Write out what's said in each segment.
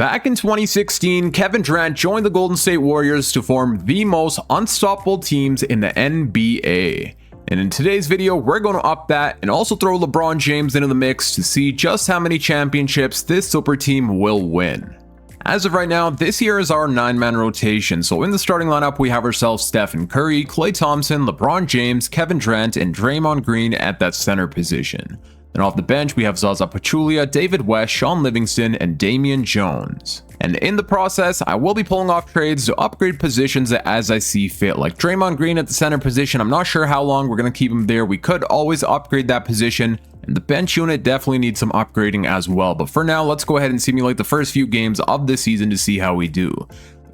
Back in 2016, Kevin Durant joined the Golden State Warriors to form the most unstoppable teams in the NBA. And in today's video, we're going to up that and also throw LeBron James into the mix to see just how many championships this super team will win. As of right now, this here is our 9-man rotation. So in the starting lineup, we have ourselves Stephen Curry, Klay Thompson, LeBron James, Kevin Durant, and Draymond Green at that center position. Then off the bench, we have Zaza Pachulia, David West, Sean Livingston, and Damian Jones. And in the process, I will be pulling off trades to upgrade positions as I see fit. Like Draymond Green at the center position, I'm not sure how long we're going to keep him there. We could always upgrade that position. And the bench unit definitely needs some upgrading as well. But for now, let's go ahead and simulate the first few games of this season to see how we do.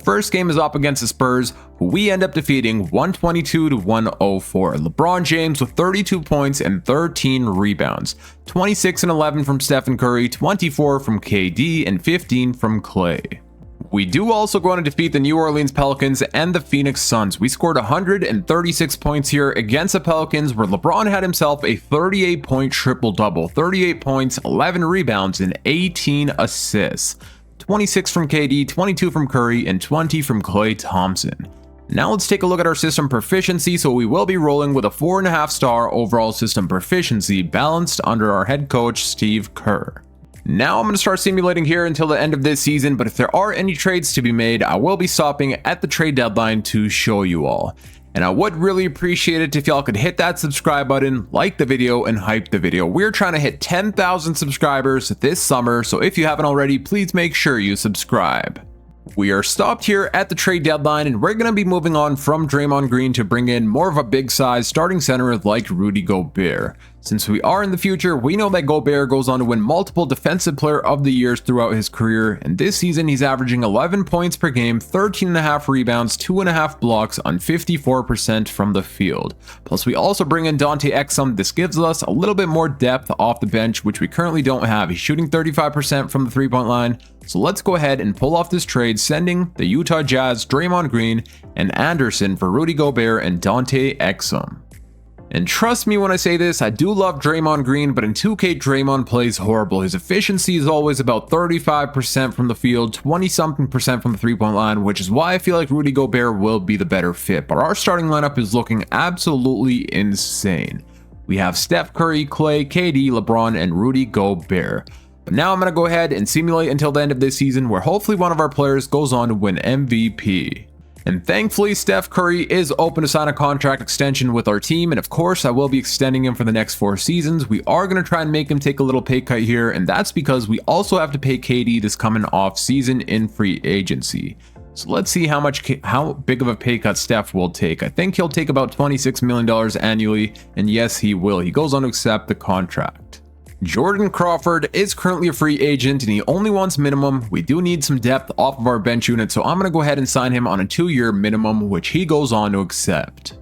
First game is up against the Spurs, who we end up defeating 122 to 104. LeBron James with 32 points and 13 rebounds, 26 and 11 from Stephen Curry, 24 from KD, and 15 from Klay. We do also go on to defeat the New Orleans Pelicans and the Phoenix Suns. We scored 136 points here against the Pelicans, where LeBron had himself a 38-point triple-double, 38 points, 11 rebounds, and 18 assists. 26 from KD, 22 from Curry, and 20 from Klay Thompson. Now let's take a look at our system proficiency. So we will be rolling with a 4.5-star overall system proficiency balanced under our head coach, Steve Kerr. Now I'm going to start simulating here until the end of this season, but if there are any trades to be made, I will be stopping at the trade deadline to show you all. And I would really appreciate it if y'all could hit that subscribe button, like the video, and hype the video. We're trying to hit 10,000 subscribers this summer, so if you haven't already, please make sure you subscribe. We are stopped here at the trade deadline, and we're going to be moving on from Draymond Green to bring in more of a big size starting center like Rudy Gobert. Since we are in the future, we know that Gobert goes on to win multiple Defensive Player of the Years throughout his career, and this season he's averaging 11 points per game, 13.5 rebounds, 2.5 blocks on 54% from the field. Plus we also bring in Dante Exum. This gives us a little bit more depth off the bench, which we currently don't have. He's shooting 35% from the 3-point line. So let's go ahead and pull off this trade, sending the Utah Jazz Draymond Green and Anderson for Rudy Gobert and Dante Exum. And trust me when I say this, I do love Draymond Green, but in 2K, Draymond plays horrible. His efficiency is always about 35% from the field, 20-something% from the 3-point line, which is why I feel like Rudy Gobert will be the better fit. But our starting lineup is looking absolutely insane. We have Steph Curry, Klay, KD, LeBron, and Rudy Gobert. But now I'm going to go ahead and simulate until the end of this season, where hopefully one of our players goes on to win MVP. And thankfully, Steph Curry is open to sign a contract extension with our team, and of course, I will be extending him for the next 4 seasons. We are going to try and make him take a little pay cut here, and that's because we also have to pay KD this coming off season in free agency. So let's see how big of a pay cut Steph will take. I think he'll take about $26 million annually, and yes, he will. He goes on to accept the contract. Jordan Crawford is currently a free agent and he only wants minimum. We do need some depth off of our bench unit, so I'm going to go ahead and sign him on a 2-year minimum, which he goes on to accept.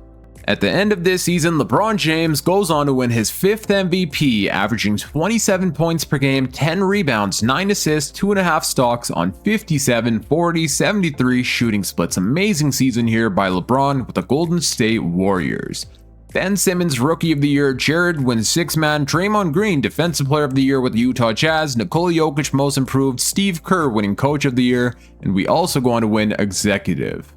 At the end of this season, LeBron James goes on to win his 5th MVP, averaging 27 points per game, 10 rebounds, 9 assists, 2.5 stocks on 57, 40, 73 shooting splits. Amazing season here by LeBron with the Golden State Warriors. Ben Simmons, Rookie of the Year, Jared wins 6-man, Draymond Green, Defensive Player of the Year with the Utah Jazz, Nikola Jokic, Most Improved, Steve Kerr winning Coach of the Year, and we also go on to win Executive.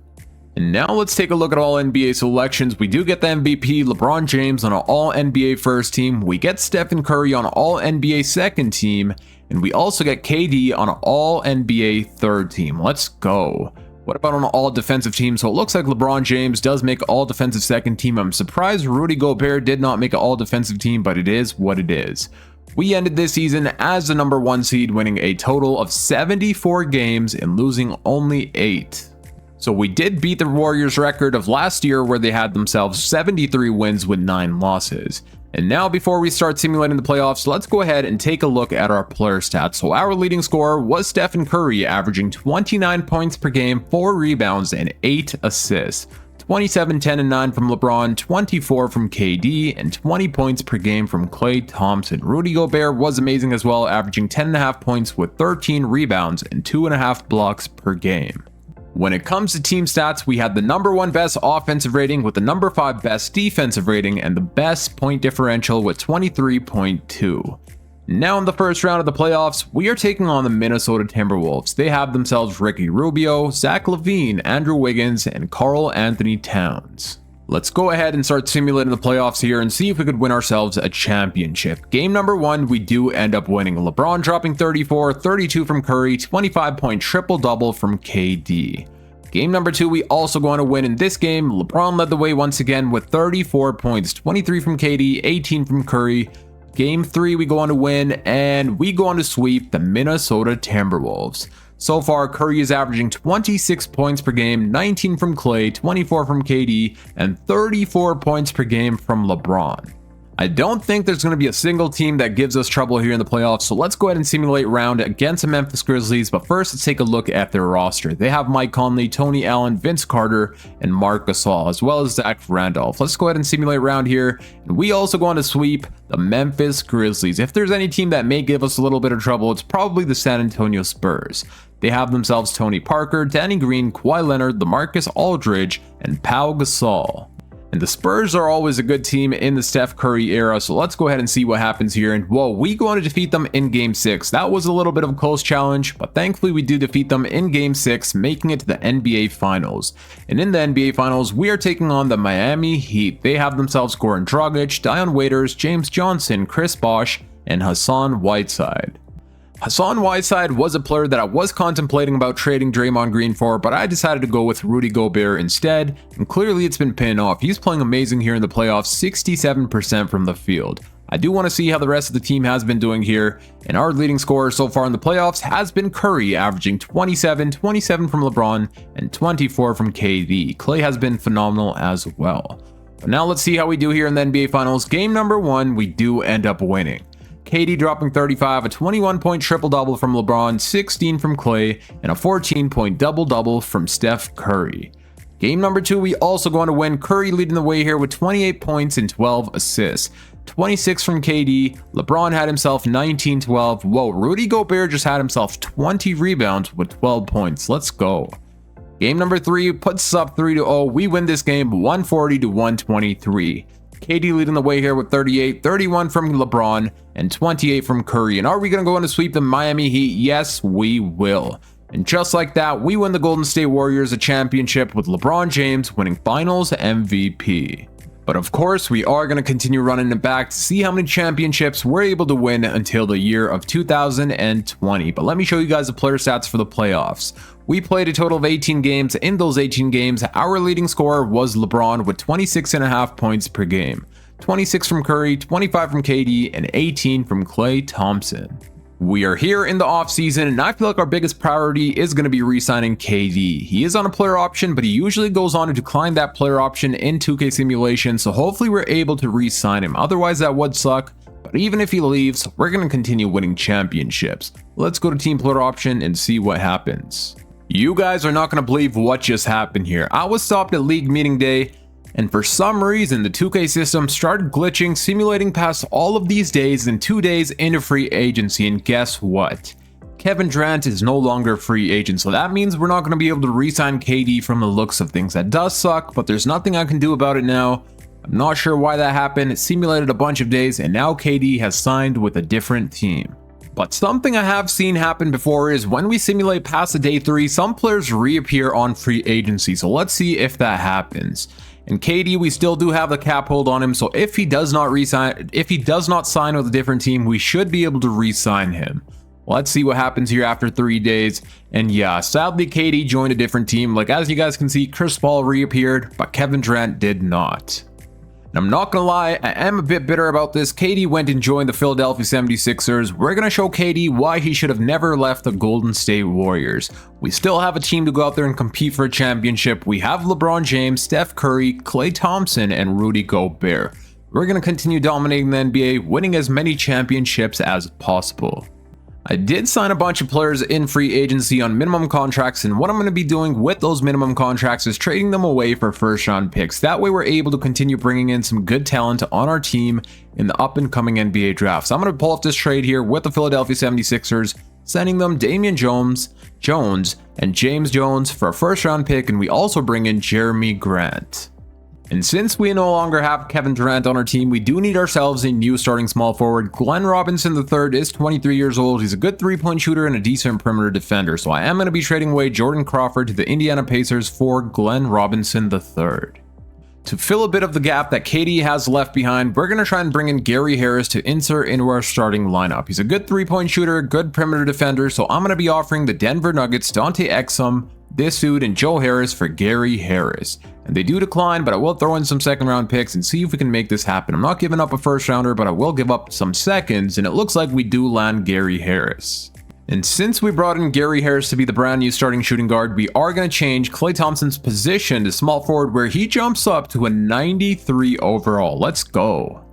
And now let's take a look at all NBA selections. We do get the MVP, LeBron James on an all NBA first team, we get Stephen Curry on an all NBA second team, and we also get KD on an all NBA third team. Let's go. What about on an all defensive team? So it looks like LeBron James does make all defensive second team. I'm surprised Rudy Gobert did not make an all defensive team, but it is what it is. We ended this season as the number 1 seed, winning a total of 74 games and losing only 8. So we did beat the Warriors record of last year, where they had themselves 73 wins with 9 losses. And now, before we start simulating the playoffs, let's go ahead and take a look at our player stats. So our leading scorer was Stephen Curry, averaging 29 points per game, 4 rebounds, and 8 assists. 27, 10, and 9 from LeBron, 24 from KD, and 20 points per game from Klay Thompson. Rudy Gobert was amazing as well, averaging 10.5 points with 13 rebounds and 2.5 blocks per game. When it comes to team stats, we had the number 1 best offensive rating with the number 5 best defensive rating and the best point differential with 23.2. Now in the first round of the playoffs, we are taking on the Minnesota Timberwolves. They have themselves Ricky Rubio, Zach LaVine, Andrew Wiggins, and Karl Anthony Towns. Let's go ahead and start simulating the playoffs here and see if we could win ourselves a championship. Game number 1, we do end up winning. LeBron dropping 34, 32 from Curry, 25-point triple-double from KD. Game number 2, we also going to win in this game. LeBron led the way once again with 34 points, 23 from KD, 18 from Curry. Game 3, we go on to win, and we go on to sweep the Minnesota Timberwolves. So far, Curry is averaging 26 points per game, 19 from Klay, 24 from KD, and 34 points per game from LeBron. I don't think there's going to be a single team that gives us trouble here in the playoffs, so let's go ahead and simulate round against the Memphis Grizzlies, but first let's take a look at their roster. They have Mike Conley, Tony Allen, Vince Carter, and Marc Gasol, as well as Zach Randolph. Let's go ahead and simulate round here, and we also go on to sweep the Memphis Grizzlies. If there's any team that may give us a little bit of trouble, it's probably the San Antonio Spurs. They have themselves Tony Parker, Danny Green, Kawhi Leonard, LaMarcus Aldridge, and Pau Gasol. And the Spurs are always a good team in the Steph Curry era, so let's go ahead and see what happens here. And whoa, we go on to defeat them in Game 6. That was a little bit of a close challenge, but thankfully we do defeat them in Game 6, making it to the NBA Finals. And in the NBA Finals, we are taking on the Miami Heat. They have themselves Goran Dragic, Dion Waiters, James Johnson, Chris Bosh, and Hassan Whiteside. Hassan Whiteside was a player that I was contemplating about trading Draymond Green for, but I decided to go with Rudy Gobert instead, and clearly it's been paying off. He's playing amazing here in the playoffs, 67% from the field. I do want to see how the rest of the team has been doing here, and our leading scorer so far in the playoffs has been Curry, averaging 27 from LeBron, and 24 from KD. Klay has been phenomenal as well. But now let's see how we do here in the NBA Finals. Game number 1, we do end up winning. KD dropping 35, a 21-point triple-double from LeBron, 16 from Klay, and a 14-point double-double from Steph Curry. Game number 2, we also going to win. Curry leading the way here with 28 points and 12 assists. 26 from KD, LeBron had himself 19-12. Whoa, Rudy Gobert just had himself 20 rebounds with 12 points. Let's go. Game number 3 puts us up 3-0. We win this game 140-123. KD leading the way here with 38, 31 from LeBron, and 28 from Curry. And are we going to go on to sweep the Miami Heat? Yes, we will. And just like that, we win the Golden State Warriors a championship with LeBron James winning Finals MVP. But of course, we are going to continue running it back to see how many championships we're able to win until the year of 2020. But let me show you guys the player stats for the playoffs. We played a total of 18 games. In those 18 games, our leading scorer was LeBron with 26.5 points per game. 26 from Curry, 25 from KD, and 18 from Klay Thompson. We are here in the offseason, and I feel like our biggest priority is going to be re-signing KD. He is on a player option, but he usually goes on to decline that player option in 2K simulation, so hopefully we're able to re-sign him. Otherwise, that would suck. But even if he leaves, we're going to continue winning championships. Let's go to team player option and see what happens. You guys are not going to believe what just happened here. I was stopped at league meeting day, and for some reason the 2K system started glitching, simulating past all of these days and 2 days into free agency. And guess what? Kevin Durant is no longer a free agent, so that means we're not going to be able to re-sign KD from the looks of things. That does suck, but there's nothing I can do about it now. I'm not sure why that happened. It simulated a bunch of days, and now KD has signed with a different team. But something I have seen happen before is when we simulate past the day 3, some players reappear on free agency. So let's see if that happens. And KD, we still do have the cap hold on him, so if he does not sign with a different team, we should be able to re-sign him. Let's see what happens here after 3 days. And yeah, sadly KD joined a different team. Like as you guys can see, Chris Paul reappeared, but Kevin Durant did not. And I'm not gonna lie, I am a bit bitter about this. KD went and joined the Philadelphia 76ers. We're gonna show KD why he should have never left the Golden State Warriors. We still have a team to go out there and compete for a championship. We have LeBron James, Steph Curry, Klay Thompson, and Rudy Gobert. We're gonna continue dominating the NBA, winning as many championships as possible. I did sign a bunch of players in free agency on minimum contracts, and what I'm going to be doing with those minimum contracts is trading them away for first round picks. That way we're able to continue bringing in some good talent on our team in the up and coming NBA draft. So I'm going to pull off this trade here with the Philadelphia 76ers, sending them Damian Jones, and James Jones for a first round pick, and we also bring in Jeremy Grant. And since we no longer have Kevin Durant on our team, we do need ourselves a new starting small forward. Glenn Robinson III is 23 years old. He's a good three-point shooter and a decent perimeter defender. So I am going to be trading away Jordan Crawford to the Indiana Pacers for Glenn Robinson III. To fill a bit of the gap that KD has left behind, we're going to try and bring in Gary Harris to insert into our starting lineup. He's a good three-point shooter, good perimeter defender, so I'm going to be offering the Denver Nuggets Dante Exum, this dude, and Joe Harris for Gary Harris. And they do decline, but I will throw in some second-round picks and see if we can make this happen. I'm not giving up a first-rounder, but I will give up some seconds, and it looks like we do land Gary Harris. And since we brought in Gary Harris to be the brand new starting shooting guard, we are going to change Klay Thompson's position to small forward, where he jumps up to a 93 overall. Let's go.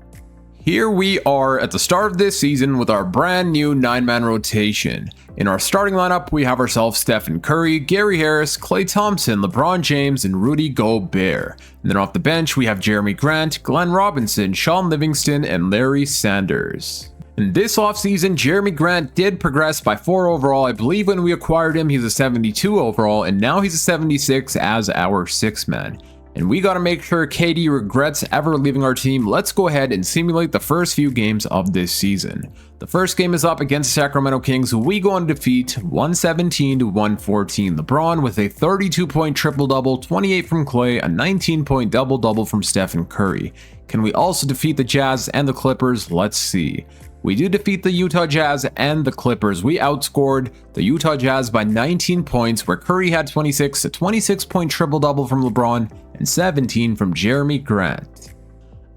Here we are at the start of this season with our brand new 9-man rotation. In our starting lineup, we have ourselves Stephen Curry, Gary Harris, Klay Thompson, LeBron James, and Rudy Gobert. And then off the bench, we have Jeremy Grant, Glenn Robinson, Sean Livingston, and Larry Sanders. In this offseason, Jeremy Grant did progress by 4 overall. I believe when we acquired him, he's a 72 overall, and now he's a 76 as our 6-man. And we got to make sure KD regrets ever leaving our team. Let's go ahead and simulate the first few games of this season. The first game is up against the Sacramento Kings, who we go on to defeat 117-114. LeBron with a 32-point triple-double, 28 from Klay, a 19-point double-double from Stephen Curry. Can we also defeat the Jazz and the Clippers? Let's see. We do defeat the Utah Jazz and the Clippers. We outscored the Utah Jazz by 19 points, where Curry had 26, a 26-point triple-double from LeBron, and 17 from Jeremy Grant.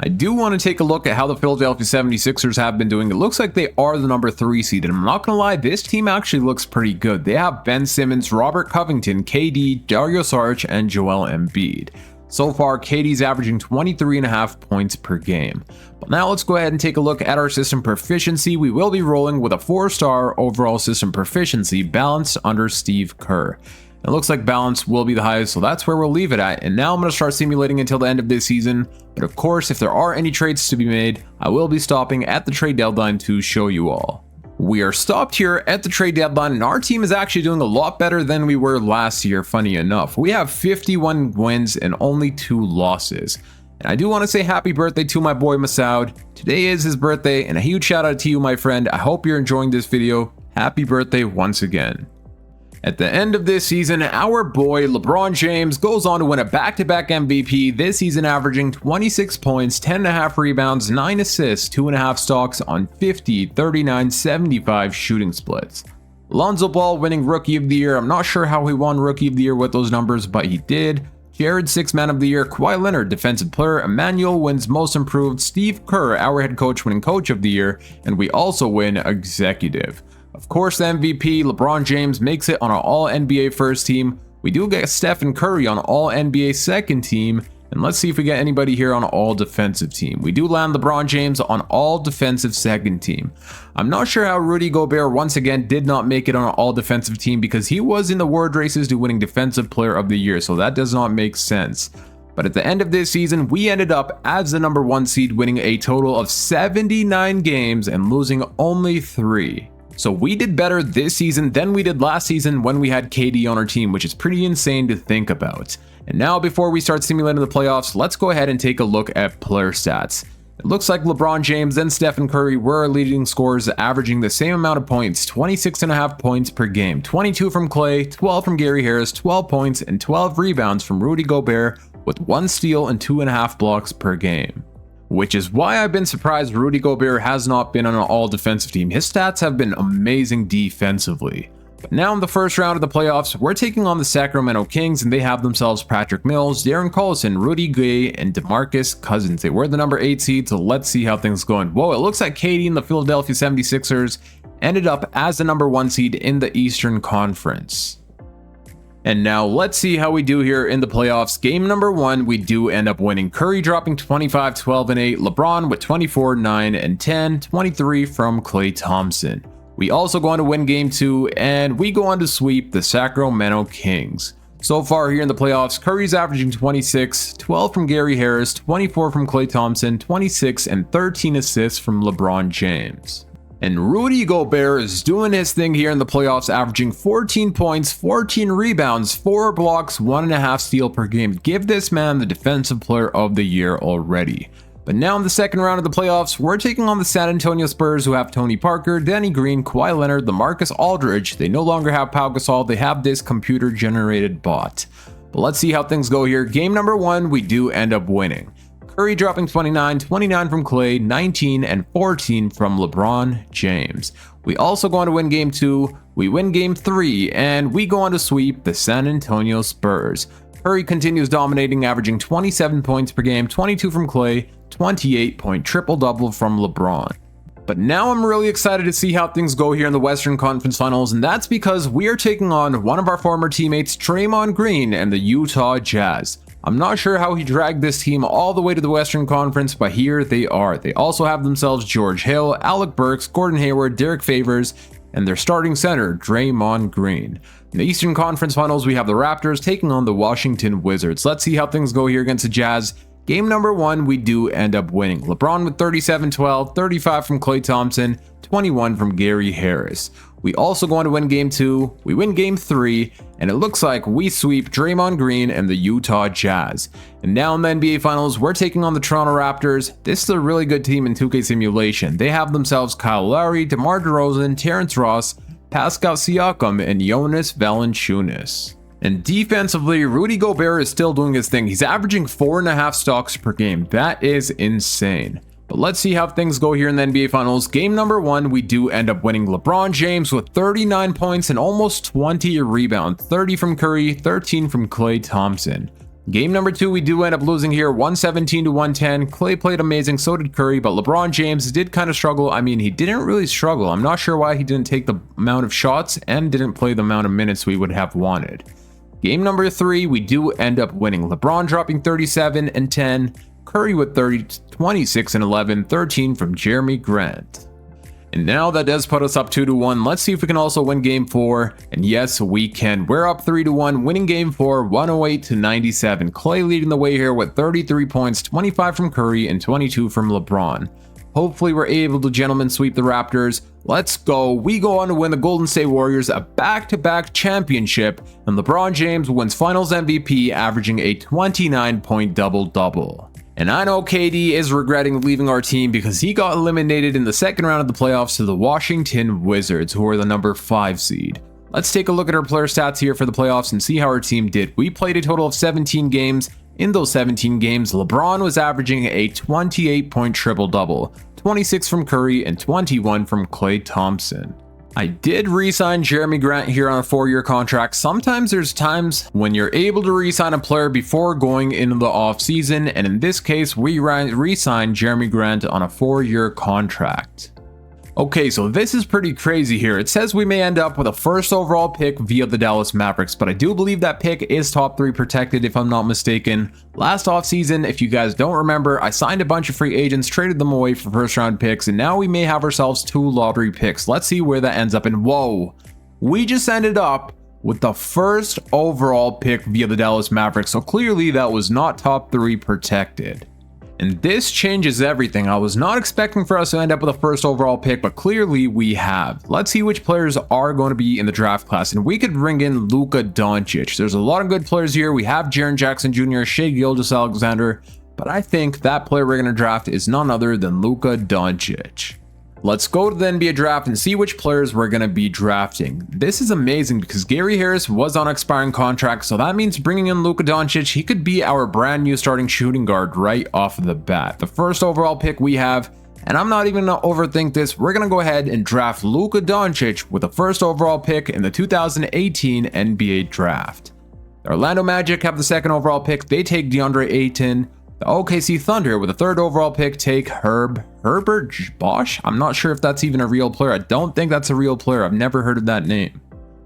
I do want to take a look at how the Philadelphia 76ers have been doing. It looks like they are the number 3 seed, and I'm not going to lie, this team actually looks pretty good. They have Ben Simmons, Robert Covington, KD, Dario Saric, and Joel Embiid. So far, KD's averaging 23.5 points per game. But now let's go ahead and take a look at our system proficiency. We will be rolling with a 4-star overall system proficiency balanced under Steve Kerr. It looks like balance will be the highest, so that's where we'll leave it at. And now I'm going to start simulating until the end of this season. But of course, if there are any trades to be made, I will be stopping at the trade deadline to show you all. We are stopped here at the trade deadline, and our team is actually doing a lot better than we were last year, funny enough. We have 51 wins and only 2 losses. And I do want to say happy birthday to my boy Masoud. Today is his birthday, and a huge shout out to you, my friend. I hope you're enjoying this video. Happy birthday once again. At the end of this season, our boy LeBron James goes on to win a back-to-back MVP, this season averaging 26 points, 10.5 rebounds, 9 assists, 2.5 stocks on 50, 39, 75 shooting splits. Lonzo Ball winning Rookie of the Year. I'm not sure how he won Rookie of the Year with those numbers, but he did. Jared, 6th Man of the Year. Kawhi Leonard, Defensive Player. Emmanuel wins Most Improved. Steve Kerr, our head coach, winning Coach of the Year. And we also win Executive. Of course, the MVP, LeBron James, makes it on our All-NBA first team. We do get Stephen Curry on All-NBA second team. And let's see if we get anybody here on All-Defensive team. We do land LeBron James on All-Defensive second team. I'm not sure how Rudy Gobert once again did not make it on an All-Defensive team, because he was in the word races to winning Defensive Player of the Year, so that does not make sense. But at the end of this season, we ended up as the number 1 seed, winning a total of 79 games and losing only 3. So we did better this season than we did last season when we had KD on our team, which is pretty insane to think about. And now, before we start simulating the playoffs, let's go ahead and take a look at player stats. It looks like LeBron James and Stephen Curry were our leading scorers, averaging the same amount of points, 26.5 points per game, 22 from Klay, 12 from Gary Harris, 12 points, and 12 rebounds from Rudy Gobert, with 1 steal and 2.5 blocks per game. Which is why I've been surprised Rudy Gobert has not been on an all-defensive team. His stats have been amazing defensively. But now in the first round of the playoffs, we're taking on the Sacramento Kings, and they have themselves Patrick Mills, Darren Collison, Rudy Gay, and DeMarcus Cousins. They were the number 8 seed, so let's see how things are going. Whoa, it looks like KD and the Philadelphia 76ers ended up as the number 1 seed in the Eastern Conference. And now let's see how we do here in the playoffs. Game number 1, we do end up winning. Curry dropping 25, 12, and 8. LeBron with 24, 9, and 10. 23 from Klay Thompson. We also go on to win game 2, and we go on to sweep the Sacramento Kings. So far here in the playoffs, Curry's averaging 26, 12 from Gary Harris, 24 from Klay Thompson, 26, and 13 assists from LeBron James. And Rudy Gobert is doing his thing here in the playoffs, averaging 14 points, 14 rebounds, 4 blocks, 1.5 steals per game. Give this man the Defensive Player of the Year already. But now in the second round of the playoffs, we're taking on the San Antonio Spurs, who have Tony Parker, Danny Green, Kawhi Leonard, LaMarcus Aldridge. They no longer have Pau Gasol, they have this computer-generated bot. But let's see how things go here. Game number 1, we do end up winning. Curry dropping 29, 29 from Clay, 19 and 14 from LeBron James. We also go on to win game 2, we win game 3, and we go on to sweep the San Antonio Spurs. Curry continues dominating, averaging 27 points per game, 22 from Clay, 28-point triple-double from LeBron. But now I'm really excited to see how things go here in the Western Conference Finals, and that's because we are taking on one of our former teammates, Draymond Green, and the Utah Jazz. I'm not sure how he dragged this team all the way to the Western Conference, but here they are. They also have themselves George Hill, Alec Burks, Gordon Hayward, Derek Favors, and their starting center, Draymond Green. In the Eastern Conference Finals, we have the Raptors taking on the Washington Wizards. Let's see how things go here against the Jazz. Game number 1, we do end up winning. LeBron with 37-12, 35 from Klay Thompson, 21 from Gary Harris. We also go on to win game 2, we win game 3, and it looks like we sweep Draymond Green and the Utah Jazz. And now in the NBA Finals, we're taking on the Toronto Raptors. This is a really good team in 2K Simulation. They have themselves Kyle Lowry, DeMar DeRozan, Terrence Ross, Pascal Siakam, and Jonas Valanciunas. And defensively, Rudy Gobert is still doing his thing. He's averaging 4.5 stocks per game. That is insane. But let's see how things go here in the NBA Finals. Game number 1, we do end up winning. LeBron James with 39 points and almost 20 rebounds, 30 from Curry, 13 from Klay Thompson. Game number 2, we do end up losing here, 117 to 110. Klay played amazing, so did Curry, but LeBron James did kind of struggle. I mean, he didn't really struggle. I'm not sure why he didn't take the amount of shots and didn't play the amount of minutes we would have wanted. Game number 3, we do end up winning. LeBron dropping 37 and 10, Curry with 26 and 11, 13 from Jeremy Grant. And now that does put us up 2-1. Let's see if we can also win game 4. And yes, we can. We're up 3-1, winning game 4, 108 to 97. Klay leading the way here with 33 points, 25 from Curry and 22 from LeBron. Hopefully we're able to gentlemen sweep the Raptors. Let's go. We go on to win the Golden State Warriors a back-to-back championship, and LeBron James wins Finals MVP, averaging a 29-point double-double. And I know KD is regretting leaving our team because he got eliminated in the second round of the playoffs to the Washington Wizards, who are the number 5 seed. Let's take a look at our player stats here for the playoffs and see how our team did. We played a total of 17 games. In those 17 games, LeBron was averaging a 28-point triple-double, 26 from Curry and 21 from Klay Thompson. I did re-sign Jeremy Grant here on a 4-year contract. Sometimes there's times when you're able to re-sign a player before going into the off-season, and in this case, we re-signed Jeremy Grant on a 4-year contract. Okay, so this is pretty crazy here. It says we may end up with a first overall pick via the Dallas Mavericks, but I do believe that pick is top 3 protected if I'm not mistaken. Last offseason, if you guys don't remember, I signed a bunch of free agents, traded them away for first round picks, and now we may have ourselves 2 lottery picks. Let's see where that ends up. And whoa, we just ended up with the first overall pick via the Dallas Mavericks, so clearly that was not top 3 protected. And this changes everything. I was not expecting for us to end up with a first overall pick, but clearly we have. Let's see which players are going to be in the draft class, and we could bring in Luka Doncic. There's a lot of good players here. We have Jaren Jackson Jr., Shai Gilgeous-Alexander, but I think that player we're going to draft is none other than Luka Doncic. Let's go to the NBA draft and see which players we're going to be drafting. This is amazing because Gary Harris was on expiring contract, so that means bringing in Luka Doncic, he could be our brand new starting shooting guard right off the bat. The first overall pick we have, and I'm not even going to overthink this, we're going to go ahead and draft Luka Doncic with the first overall pick in the 2018 NBA draft. The Orlando Magic have the second overall pick, they take DeAndre Ayton. The OKC Thunder with the third overall pick take Herbert Bosch. I'm not sure if that's even a real player. I don't think that's a real player. I've never heard of that name.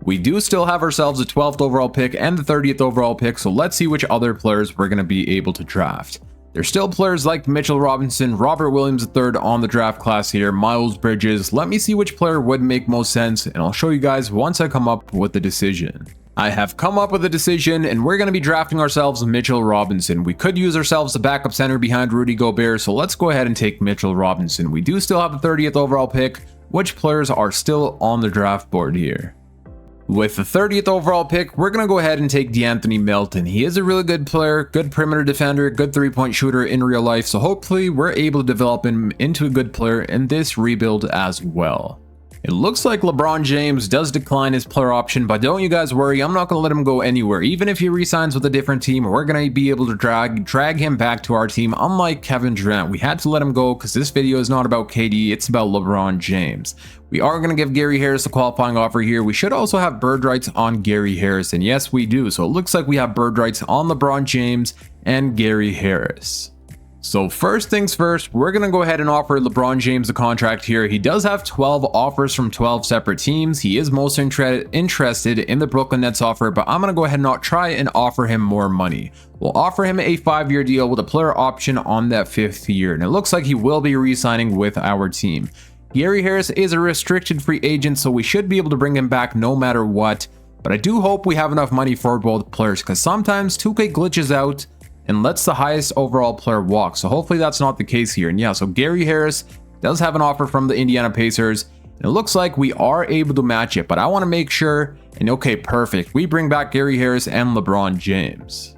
We do still have ourselves a 12th overall pick and the 30th overall pick, so let's see which other players we're going to be able to draft. There's still players like Mitchell Robinson, Robert Williams III on the draft class here, Miles Bridges. Let me see which player would make most sense, and I'll show you guys once I come up with the decision. I have come up with a decision, and we're going to be drafting ourselves Mitchell Robinson. We could use ourselves a backup center behind Rudy Gobert, so let's go ahead and take Mitchell Robinson. We do still have the 30th overall pick. which players are still on the draft board here. With the 30th overall pick, we're going to go ahead and take DeAnthony Melton. He is a really good player, good perimeter defender, good three-point shooter in real life, so hopefully we're able to develop him into a good player in this rebuild as well. It looks like LeBron James does decline his player option, but don't you guys worry, I'm not going to let him go anywhere. Even if he re-signs with a different team, we're going to be able to drag him back to our team. Unlike Kevin Durant, we had to let him go because this video is not about KD, it's about LeBron James. We are going to give Gary Harris a qualifying offer here. We should also have bird rights on Gary Harris, and yes, we do. So it looks like we have bird rights on LeBron James and Gary Harris. So first things first, we're going to go ahead and offer LeBron James a contract here. He does have 12 offers from 12 separate teams. He is most interested in the Brooklyn Nets offer, but I'm going to go ahead and not try and offer him more money. We'll offer him a 5-year deal with a player option on that 5th year, and it looks like he will be re-signing with our team. Gary Harris is a restricted free agent, so we should be able to bring him back no matter what, but I do hope we have enough money for both players because sometimes 2K glitches out and lets the highest overall player walk. So hopefully that's not the case here. And yeah, so Gary Harris does have an offer from the Indiana Pacers. And it looks like we are able to match it, but I want to make sure, and okay, perfect. We bring back Gary Harris and LeBron James.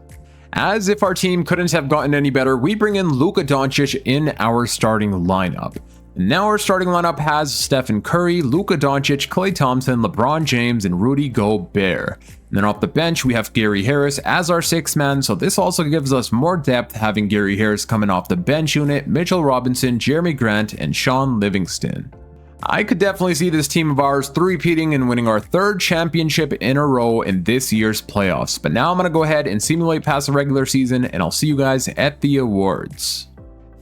As if our team couldn't have gotten any better, we bring in Luka Doncic in our starting lineup. And now our starting lineup has Stephen Curry, Luka Doncic, Klay Thompson, LeBron James, and Rudy Gobert. And then off the bench, we have Gary Harris as our 6th man, so this also gives us more depth having Gary Harris coming off the bench unit, Mitchell Robinson, Jeremy Grant, and Sean Livingston. I could definitely see this team of ours three-peating and winning our 3rd championship in a row in this year's playoffs. But now I'm going to go ahead and simulate past the regular season, and I'll see you guys at the awards.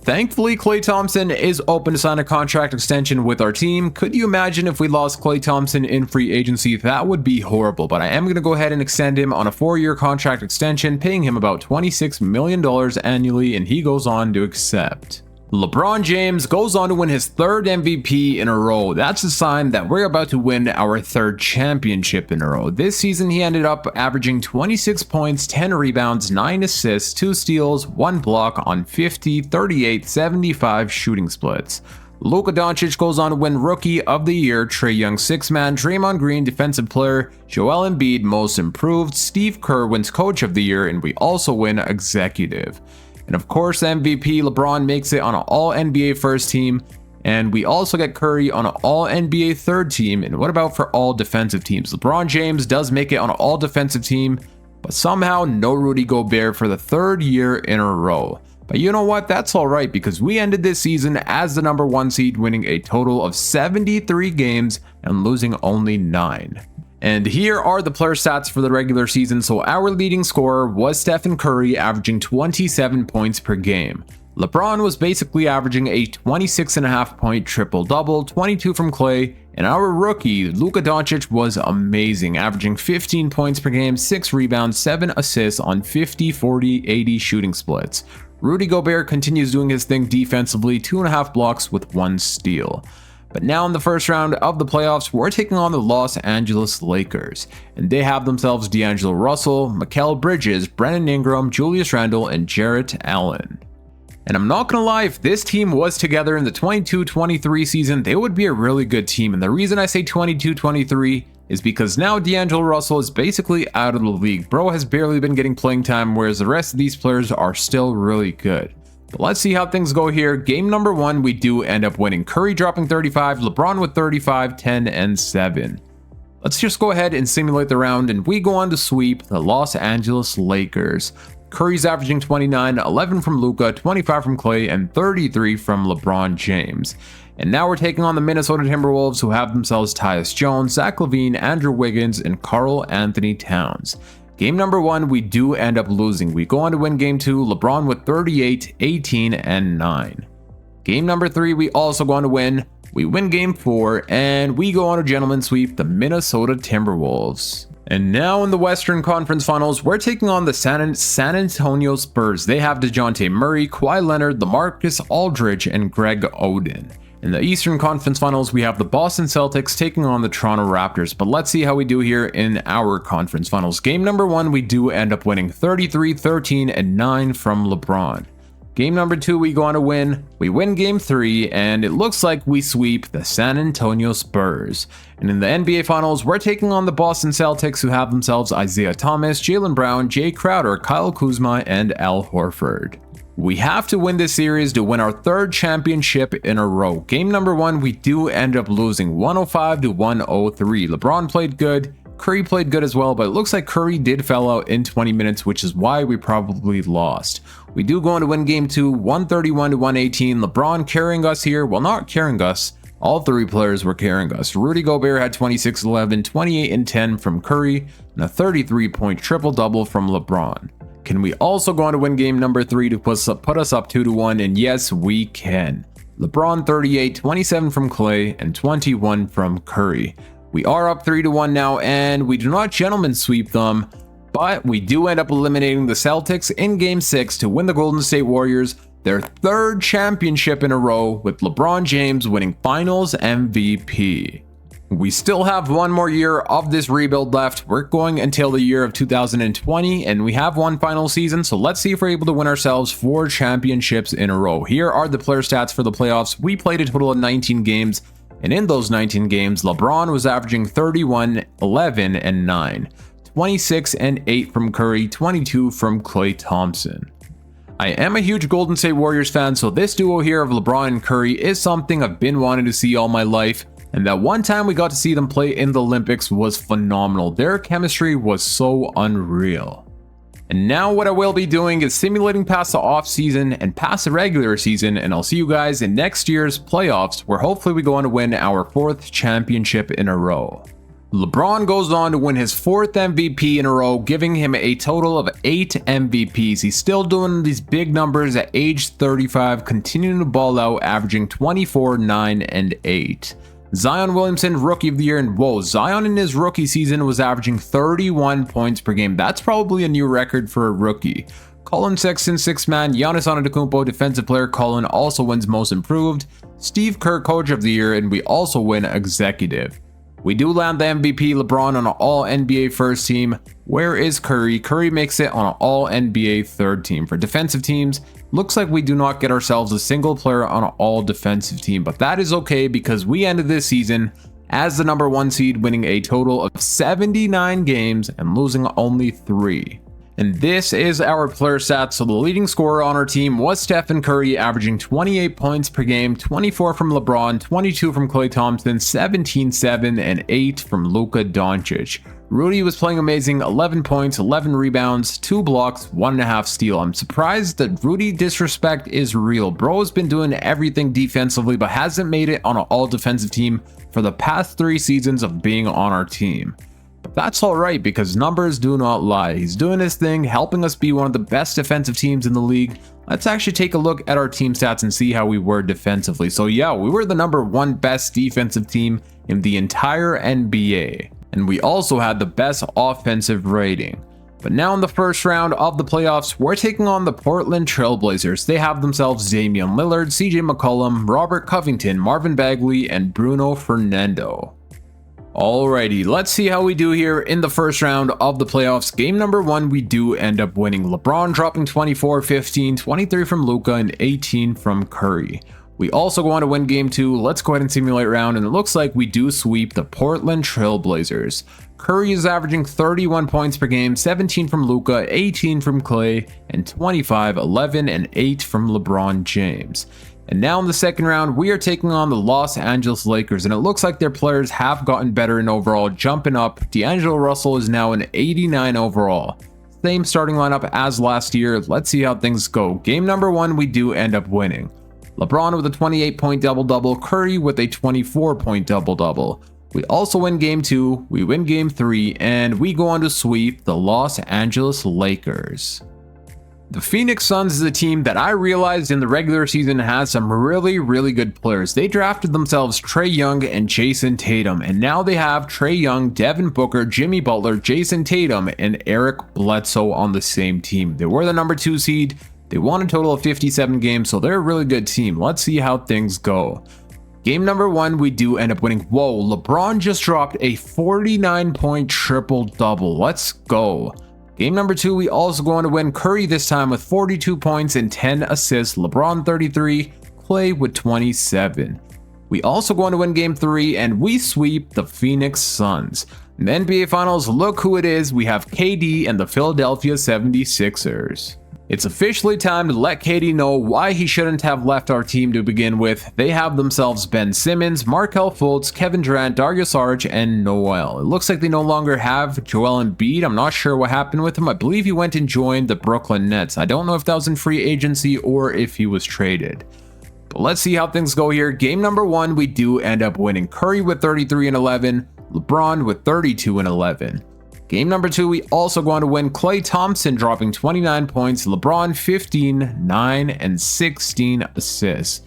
Thankfully, Klay Thompson is open to sign a contract extension with our team. Could you imagine if we lost Klay Thompson in free agency? That would be horrible, but I am going to go ahead and extend him on a 4-year contract extension, paying him about $26 million annually, and he goes on to accept. LeBron James goes on to win his 3rd MVP in a row. That's a sign that we're about to win our 3rd championship in a row. This season, he ended up averaging 26 points, 10 rebounds, 9 assists, 2 steals, 1 block on 50, 38, 75 shooting splits. Luka Doncic goes on to win Rookie of the Year, Trae Young 6th Man, Draymond Green Defensive Player, Joel Embiid Most Improved, Steve Kerr wins Coach of the Year, and we also win Executive. And of course, MVP LeBron makes it on an All-NBA first team, and we also get Curry on an All-NBA 3rd team. And what about for all defensive teams? LeBron James does make it on an all-defensive team, but somehow no Rudy Gobert for the 3rd year in a row. But you know what? That's alright, because we ended this season as the number 1 seed, winning a total of 73 games and losing only 9. And here are the player stats for the regular season. So our leading scorer was Stephen Curry, averaging 27 points per game. LeBron was basically averaging a 26.5 point triple-double, 22 from Klay, and our rookie, Luka Doncic, was amazing, averaging 15 points per game, 6 rebounds, 7 assists on 50, 40, 80 shooting splits. Rudy Gobert continues doing his thing defensively, 2.5 blocks with 1 steal. But now in the first round of the playoffs, we're taking on the Los Angeles Lakers, and they have themselves D'Angelo Russell, Mikal Bridges, Brandon Ingram, Julius Randle, and Jarrett Allen. And I'm not gonna lie, if this team was together in the 22-23 season, they would be a really good team. And the reason I say 22-23 is because now D'Angelo Russell is basically out of the league. Bro has barely been getting playing time, whereas the rest of these players are still really good. But let's see how things go here. Game number 1, we do end up winning. Curry dropping 35, LeBron with 35, 10, and 7. Let's just go ahead and simulate the round, and we go on to sweep the Los Angeles Lakers. Curry's averaging 29, 11 from Luka, 25 from Klay, and 33 from LeBron James. And now we're taking on the Minnesota Timberwolves, who have themselves Tyus Jones, Zach LaVine, Andrew Wiggins, and Karl Anthony Towns. Game number 1, we do end up losing. We go on to win game 2, LeBron with 38, 18, and 9. Game number 3, we also go on to win. We win game 4, and we go on to gentleman sweep the Minnesota Timberwolves. And now in the Western Conference Finals, we're taking on the San Antonio Spurs. They have DeJounte Murray, Kawhi Leonard, LaMarcus Aldridge, and Greg Oden. In the Eastern Conference Finals, we have the Boston Celtics taking on the Toronto Raptors, but let's see how we do here in our conference finals. Game number 1, we do end up winning 33, 13, and 9 from LeBron. Game number 2, we go on to win. We win game 3, and it looks like we sweep the San Antonio Spurs. And in the NBA Finals, we're taking on the Boston Celtics, who have themselves Isaiah Thomas, Jaylen Brown, Jay Crowder, Kyle Kuzma, and Al Horford. We have to win this series to win our 3rd championship in a row. Game number 1, we do end up losing 105 to 103. LeBron played good. Curry played good as well, but it looks like Curry did foul out in 20 minutes, which is why we probably lost. We do go on to win game 2, 131 to 118. LeBron carrying us here. Well, not carrying us. All 3 players were carrying us. Rudy Gobert had 26-11, 28 and 10 from Curry, and a 33-point triple-double from LeBron. Can we also go on to win game number 3 to put us up 2-1? And yes, we can. LeBron 38, 27 from Clay, and 21 from Curry. We are up 3-1 now, and we do not gentlemen sweep them, but we do end up eliminating the Celtics in Game 6 to win the Golden State Warriors their 3rd championship in a row, with LeBron James winning Finals MVP. We still have one more year of this rebuild left. We're going until the year of 2020, and we have one final season, so let's see if we're able to win ourselves 4 championships in a row. Here are the player stats for the playoffs. We played a total of 19 games. And in those 19 games, LeBron was averaging 31, 11, and 9, 26 and 8 from Curry, 22 from Klay Thompson. I am a huge Golden State Warriors fan, so this duo here of LeBron and Curry is something I've been wanting to see all my life, and that one time we got to see them play in the Olympics was phenomenal. Their chemistry was so unreal. And now what I will be doing is simulating past the off season and past the regular season, and I'll see you guys in next year's playoffs, where hopefully we go on to win our 4th championship in a row. LeBron goes on to win his 4th MVP in a row, giving him a total of 8 MVPs. He's still doing these big numbers at age 35, continuing to ball out, averaging 24, 9, and 8. Zion Williamson, Rookie of the Year, and whoa, Zion in his rookie season was averaging 31 points per game. That's probably a new record for a rookie. Colin Sexton, 6th man. Giannis Antetokounmpo, Defensive Player. Colin also wins Most Improved. Steve Kerr, Coach of the Year, and we also win Executive. We do land the MVP, LeBron, on an All-NBA first team. Where is Curry? Curry makes it on an All-NBA third team. For defensive teams, looks like we do not get ourselves a single player on an all-defensive team, but that is okay because we ended this season as the number 1 seed, winning a total of 79 games and losing only 3. And this is our player stats. So the leading scorer on our team was Stephen Curry, averaging 28 points per game, 24 from LeBron, 22 from Klay Thompson, 17, 7, and 8 from Luka Doncic. Rudy was playing amazing, 11 points, 11 rebounds, 2 blocks, 1.5 steal. I'm surprised that Rudy disrespect is real. Bro has been doing everything defensively, but hasn't made it on an all-defensive team for the past 3 seasons of being on our team. But that's alright because numbers do not lie. He's doing his thing, helping us be one of the best defensive teams in the league. Let's actually take a look at our team stats and see how we were defensively. So yeah, we were the number 1 best defensive team in the entire NBA. And we also had the best offensive rating. But now in the first round of the playoffs, we're taking on the Portland Trail Blazers. They have themselves Damian Lillard, CJ McCollum, Robert Covington, Marvin Bagley, and Bruno Fernando. Alrighty, let's see how we do here in the first round of the playoffs. Game number 1, we do end up winning. LeBron dropping 24, 15, 23 from Luka, and 18 from Curry. We also go on to win game 2. Let's go ahead and simulate round, and it looks like we do sweep the Portland Trail Blazers. Curry is averaging 31 points per game, 17 from Luka, 18 from Clay, and 25, 11, and 8 from LeBron James. And now in the second round, we are taking on the Los Angeles Lakers, and it looks like their players have gotten better in overall, jumping up. D'Angelo Russell is now an 89 overall. Same starting lineup as last year. Let's see how things go. Game number 1, we do end up winning. LeBron with a 28-point double-double, Curry with a 24-point double-double. We also win game 2, we win game 3, and we go on to sweep the Los Angeles Lakers. The Phoenix Suns is a team that I realized in the regular season has some really good players. They drafted themselves Trae Young and Jason Tatum, and now they have Trae Young, Devin Booker, Jimmy Butler, Jason Tatum, and Eric Bledsoe on the same team. They were the number 2 seed. They won a total of 57 games, so they're a really good team. Let's see how things go. Game number 1, we do end up winning. Whoa, LeBron just dropped a 49-point triple-double. Let's go. Game number 2, we also going to win. Curry this time with 42 points and 10 assists. LeBron 33, Clay with 27. We also going to win game 3 and we sweep the Phoenix Suns. In the NBA Finals, look who it is. We have KD and the Philadelphia 76ers. It's officially time to let KD know why he shouldn't have left our team to begin with. They have themselves Ben Simmons, Markelle Fultz, Kevin Durant, Dario Saric, and Noel. It looks like they no longer have Joel Embiid. I'm not sure what happened with him. I believe he went and joined the Brooklyn Nets. I don't know if that was in free agency or if he was traded. But let's see how things go here. Game number 1, we do end up winning. Curry with 33 and 11, LeBron with 32 and 11. Game number 2, we also going to win. Klay Thompson dropping 29 points, LeBron 15, 9, and 16 assists.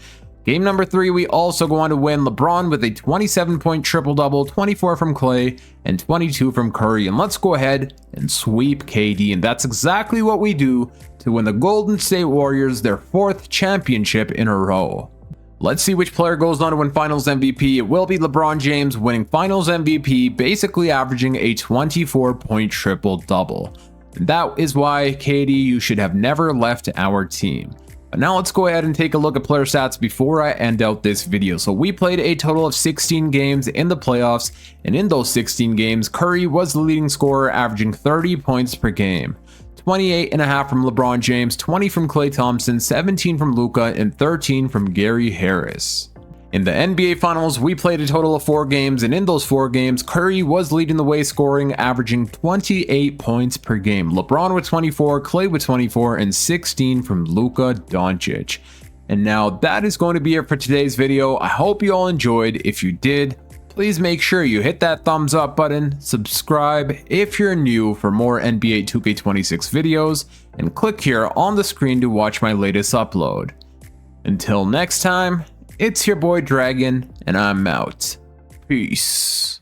Game number 3, we also going to win. LeBron with a 27-point triple-double, 24 from Klay and 22 from Curry. And let's go ahead and sweep KD. And that's exactly what we do to win the Golden State Warriors their 4th championship in a row. Let's see which player goes on to win Finals MVP. It will be LeBron James winning Finals MVP, basically averaging a 24-point triple-double. And that is why, KD, you should have never left our team. But now let's go ahead and take a look at player stats before I end out this video. So we played a total of 16 games in the playoffs, and in those 16 games, Curry was the leading scorer, averaging 30 points per game. 28.5 from LeBron James, 20 from Klay Thompson, 17 from Luka, and 13 from Gary Harris. In the NBA Finals, we played a total of 4 games, and in those 4 games, Curry was leading the way scoring, averaging 28 points per game. LeBron with 24, Klay with 24, and 16 from Luka Doncic. And now that is going to be it for today's video. I hope you all enjoyed. If you did, please make sure you hit that thumbs up button, subscribe if you're new for more NBA 2K26 videos, and click here on the screen to watch my latest upload. Until next time, it's your boy Dragon, and I'm out. Peace.